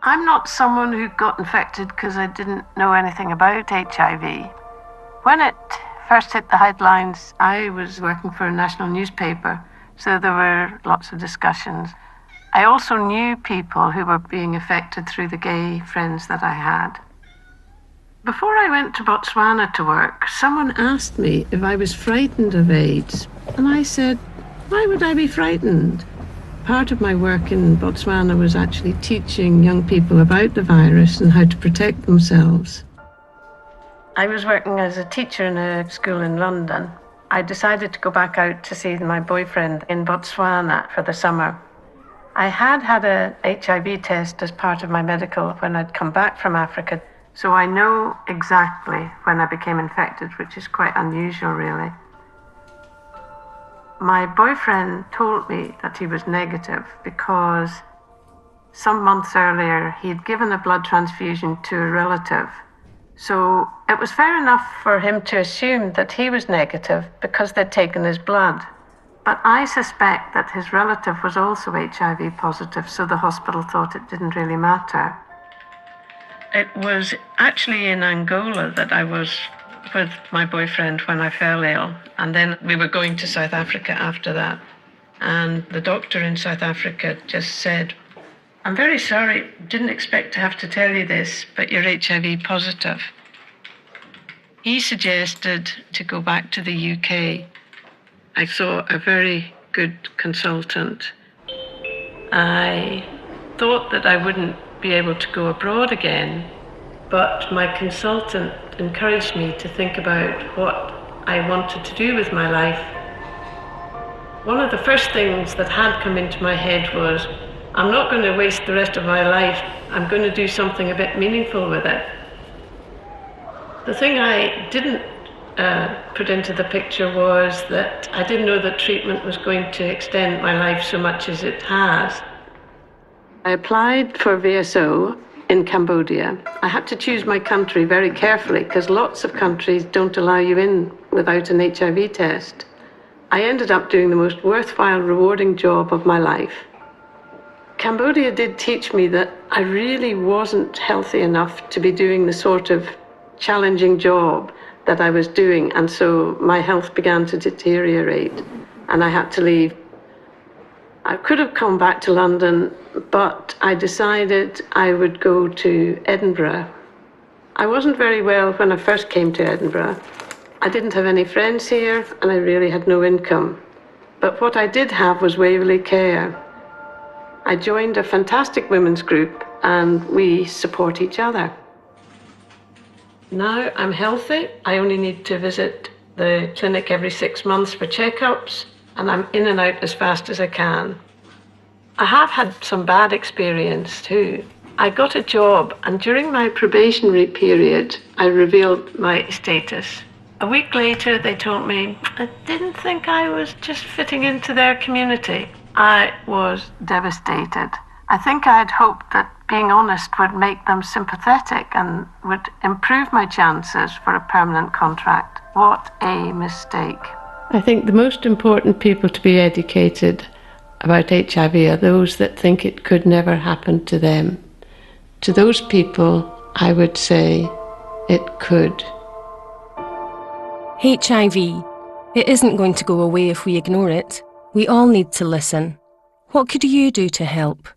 I'm not someone who got infected because I didn't know anything about HIV. When it first hit the headlines, I was working for a national newspaper, so there were lots of discussions. I also knew people who were being affected through the gay friends that I had. Before I went to Botswana to work, someone asked me if I was frightened of AIDS, and I said, why would I be frightened? Part of my work in Botswana was actually teaching young people about the virus and how to protect themselves. I was working as a teacher in a school in London. I decided to go back out to see my boyfriend in Botswana for the summer. I had had a HIV test as part of my medical when I'd come back from Africa, so I know exactly when I became infected, which is quite unusual, really. My boyfriend told me that he was negative because some months earlier he'd given a blood transfusion to a relative. So it was fair enough for him to assume that he was negative because they'd taken his blood. But I suspect that his relative was also HIV positive, so the hospital thought it didn't really matter. It was actually in Angola that I was with my boyfriend when I fell ill, and then we were going to South Africa after that. And the doctor in South Africa just said, I'm very sorry, didn't expect to have to tell you this, but you're HIV positive. He suggested to go back to the UK. I saw a very good consultant. I thought that I wouldn't be able to go abroad again, but my consultant encouraged me to think about what I wanted to do with my life. One of the first things that had come into my head was, I'm not going to waste the rest of my life. I'm going to do something a bit meaningful with it. The thing I didn't put into the picture was that I didn't know that treatment was going to extend my life so much as it has. I applied for VSO in Cambodia. I had to choose my country very carefully because lots of countries don't allow you in without an HIV test. I ended up doing the most worthwhile, rewarding job of my life. Cambodia did teach me that I really wasn't healthy enough to be doing the sort of challenging job that I was doing, and so my health began to deteriorate and I had to leave. I could have come back to London, but I decided I would go to Edinburgh. I wasn't very well when I first came to Edinburgh. I didn't have any friends here and I really had no income. But what I did have was Waverley Care. I joined a fantastic women's group and we support each other. Now I'm healthy. I only need to visit the clinic every 6 months for checkups, and I'm in and out as fast as I can. I have had some bad experience too. I got a job, and during my probationary period, I revealed my status. A week later, they told me I didn't think I was just fitting into their community. I was devastated. I think I'd hoped that being honest would make them sympathetic and would improve my chances for a permanent contract. What a mistake. I think the most important people to be educated about HIV are those that think it could never happen to them. To those people, I would say it could. HIV. It isn't going to go away if we ignore it. We all need to listen. What could you do to help?